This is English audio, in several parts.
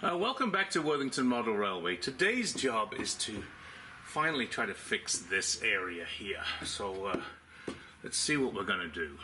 Welcome back to Worthington Model Railway. Today's job is to finally try to fix this area here. So let's see what we're going to do.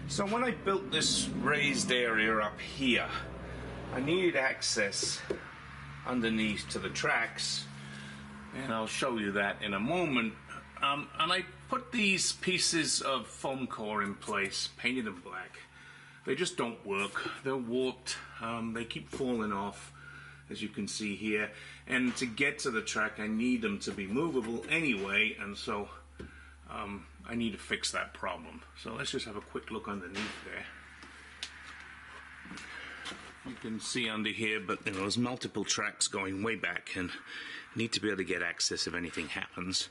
So when I built this raised area up here, I needed access underneath to the tracks, and I'll show you that in a moment. And I put these pieces of foam core in place, painted them black. They just don't work. They're warped. They keep falling off, as you can see here. And to get to the track, I need them to be movable anyway, and so I need to fix that problem. So let's just have a quick look underneath there. You can see under here, but there's multiple tracks going way back, and I need to be able to get access if anything happens.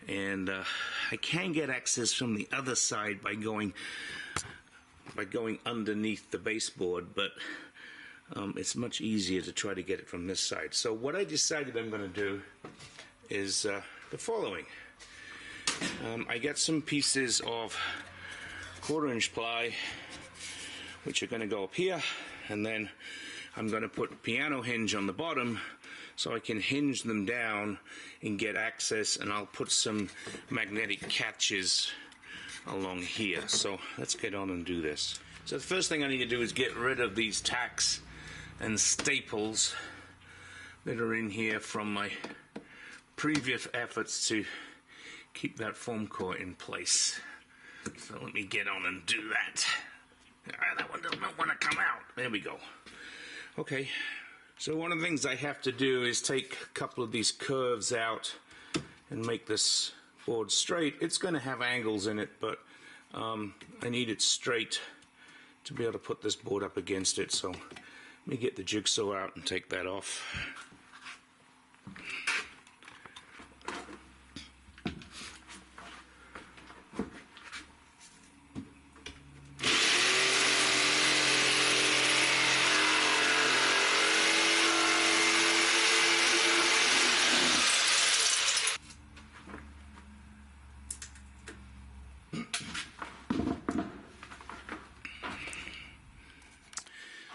And I can get access from the other side by going underneath the baseboard, but it's much easier to try to get it from this side. So what I decided I'm going to do is the following. I got some pieces of 1/4-inch ply, which are going to go up here, and then I'm going to put piano hinge on the bottom so I can hinge them down and get access, and I'll put some magnetic catches along here. So let's get on and do this. So the first thing I need to do is get rid of these tacks and staples that are in here from my previous efforts to keep that foam core in place. So let me get on and do that. That one does not want to come out. There we go. Okay, so one of the things I have to do is take a couple of these curves out and make this board straight. It's going to have angles in it, but I need it straight to be able to put this board up against it. So let me get the jigsaw out and take that off.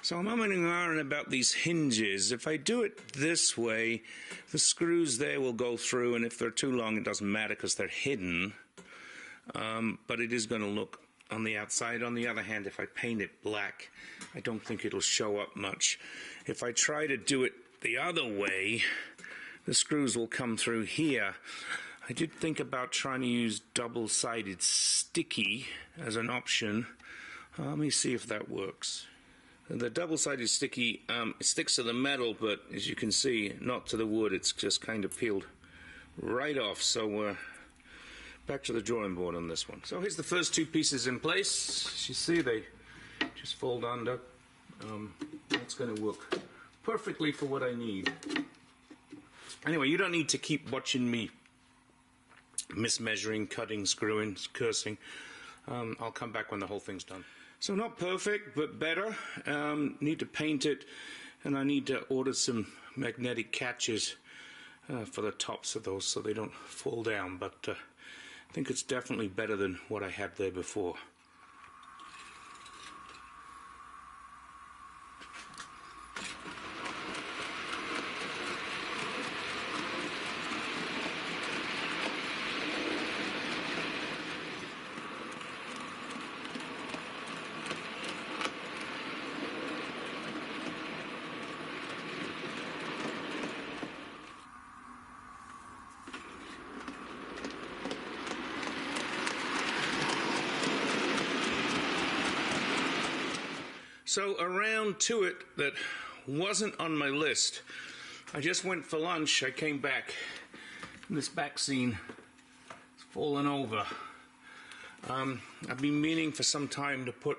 So I'm umming and ahhing about these hinges. If I do it this way, the screws there will go through, and if they're too long, it doesn't matter because they're hidden. But it is going to look on the outside. On the other hand, if I paint it black, I don't think it'll show up much. If I try to do it the other way, the screws will come through here. I did think about trying to use double-sided sticky as an option. Let me see if that works. The double-sided sticky, it sticks to the metal, but as you can see, not to the wood. It's just kind of peeled right off. So back to the drawing board on this one. So here's the first two pieces in place. As you see, they just fold under. That's going to work perfectly for what I need. Anyway, you don't need to keep watching me mismeasuring, cutting, screwing, cursing. I'll come back when the whole thing's done. So not perfect, but better. Need to paint it, and I need to order some magnetic catches for the tops of those so they don't fall down. But I think it's definitely better than what I had there before. So a Roundtouit that wasn't on my list I just went for lunch. I came back, and this back scene is falling over. I've been meaning for some time to put,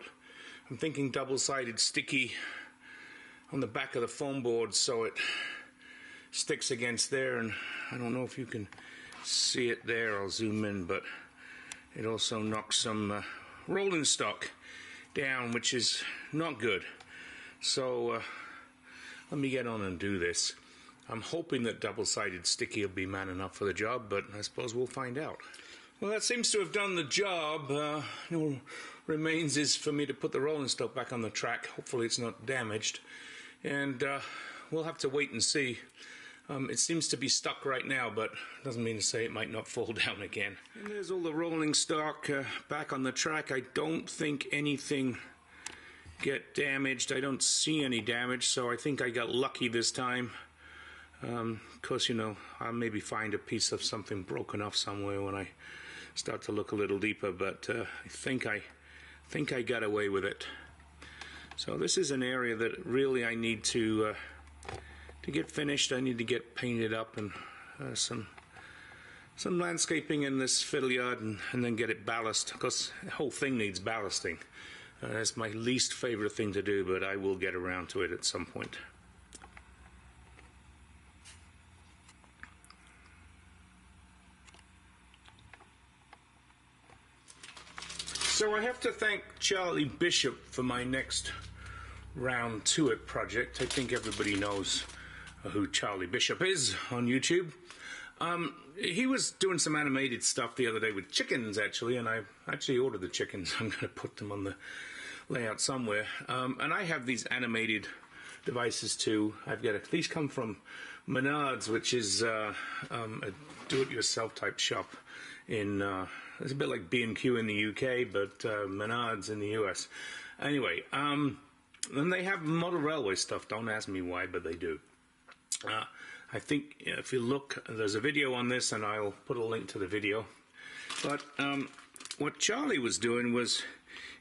I'm thinking double-sided sticky on the back of the foam board so it sticks against there, and I don't know if you can see it there. I'll zoom in, but it also knocks some rolling stock down, which is not good. So let me get on and do this. I'm hoping that double-sided sticky will be man enough for the job, but I suppose we'll find out. Well, that seems to have done the job. All remains is for me to put the rolling stock back on the track. Hopefully it's not damaged, and we'll have to wait and see. It seems to be stuck right now, but doesn't mean to say it might not fall down again. And there's all the rolling stock back on the track. I don't think anything get damaged. I don't see any damage, so I think I got lucky this time. Of course, you know, I'll maybe find a piece of something broken off somewhere when I start to look a little deeper, but I think I got away with it. So this is an area that really I need to get finished. I need to get painted up and some landscaping in this fiddle yard, and then get it ballast, because the whole thing needs ballasting. That's my least favorite thing to do, but I will get around to it at some point. So I have to thank Charlie Bishop for my next Roundtouits project. I think everybody knows who Charlie Bishop is on YouTube. He was doing some animated stuff the other day with chickens, actually, and I actually ordered the chickens. I'm going to put them on the layout somewhere. And I have these animated devices too. These come from Menards, which is a do-it-yourself type shop in, it's a bit like B&Q in the UK, but Menards in the US. Anyway, and they have model railway stuff. Don't ask me why, but they do. I think if you look, there's a video on this, and I'll put a link to the video. But what Charlie was doing was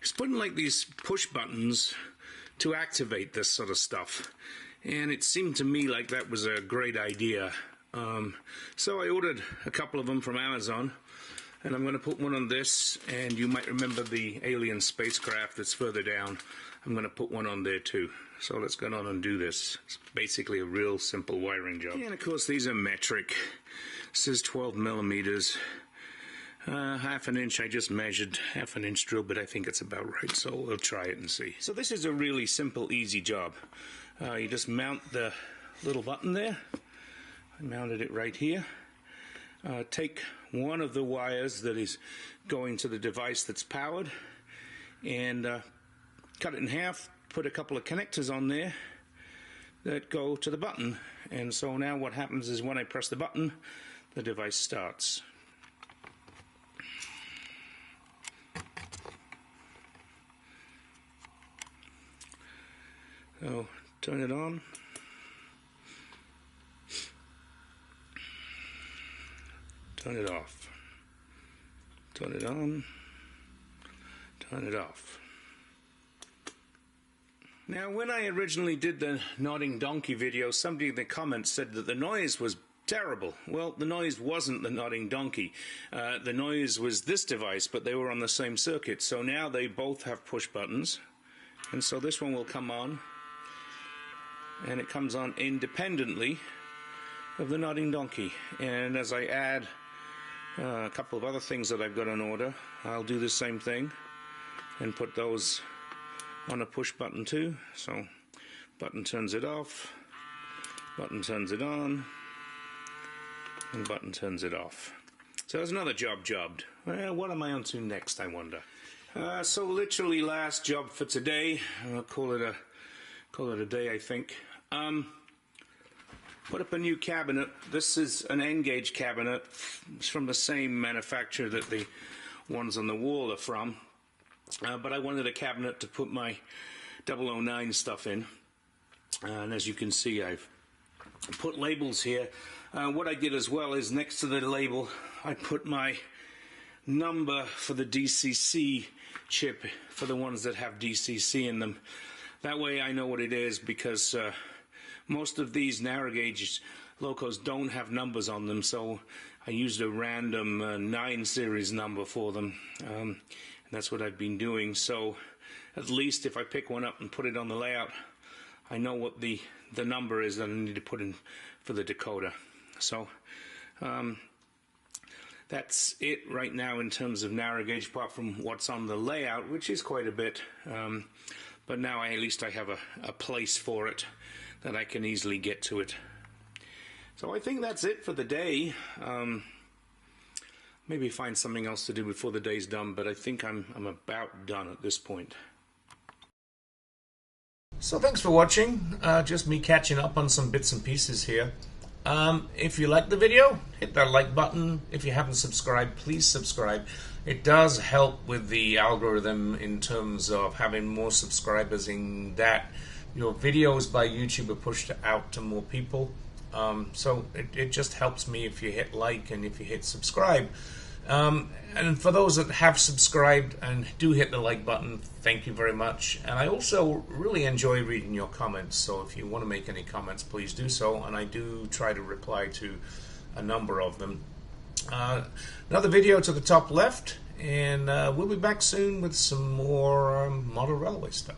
he's putting like these push buttons to activate this sort of stuff, and it seemed to me like that was a great idea. So I ordered a couple of them from Amazon, and I'm going to put one on this, and you might remember the alien spacecraft that's further down. I'm going to put one on there too. So let's go on and do this. It's basically a real simple wiring job. And of course these are metric. This is 12 millimeters. Half an inch. I just measured half an inch drill, but I think it's about right, so we'll try it and see. So this is a really simple, easy job. You just mount the little button there. I mounted it right here. Take one of the wires that is going to the device that's powered, and cut it in half, put a couple of connectors on there that go to the button, and so now what happens is when I press the button, the device starts. So turn it on. Turn it off. Turn it on. Turn it off. Now, when I originally did the nodding donkey video, somebody in the comments said that the noise was terrible. Well, the noise wasn't the nodding donkey. The noise was this device, but they were on the same circuit. So now they both have push buttons. And so this one will come on, and it comes on independently of the nodding donkey. And as I add a couple of other things that I've got on order, I'll do the same thing and put those on a push button too. So button turns it off, button turns it on, and button turns it off. So there's another job jobbed. Well, what am I on to next, I wonder? So literally last job for today. I'll call it a day, I think. Put up a new cabinet. This is an N-gauge cabinet. It's from the same manufacturer that the ones on the wall are from. But I wanted a cabinet to put my 009 stuff in. And as you can see, I've put labels here. What I did as well is next to the label, I put my number for the DCC chip for the ones that have DCC in them. That way I know what it is, because most of these narrow gauge locos don't have numbers on them, so I used a random 9 series number for them, and that's what I've been doing. So at least if I pick one up and put it on the layout, I know what the number is that I need to put in for the decoder. So that's it right now in terms of narrow gauge, apart from what's on the layout, which is quite a bit. But now at least I have a place for it that I can easily get to it. So I think that's it for the day. Maybe find something else to do before the day's done, but I think I'm about done at this point. So thanks for watching. Just me catching up on some bits and pieces here. If you like the video, hit that like button. If you haven't subscribed, please subscribe. It does help with the algorithm in terms of having more subscribers, in that your videos by YouTube are pushed out to more people. So it just helps me if you hit like and if you hit subscribe. And for those that have subscribed and do hit the like button, thank you very much. And I also really enjoy reading your comments, so if you want to make any comments, please do so, and I do try to reply to a number of them. Another video to the top left, and we'll be back soon with some more model railway stuff.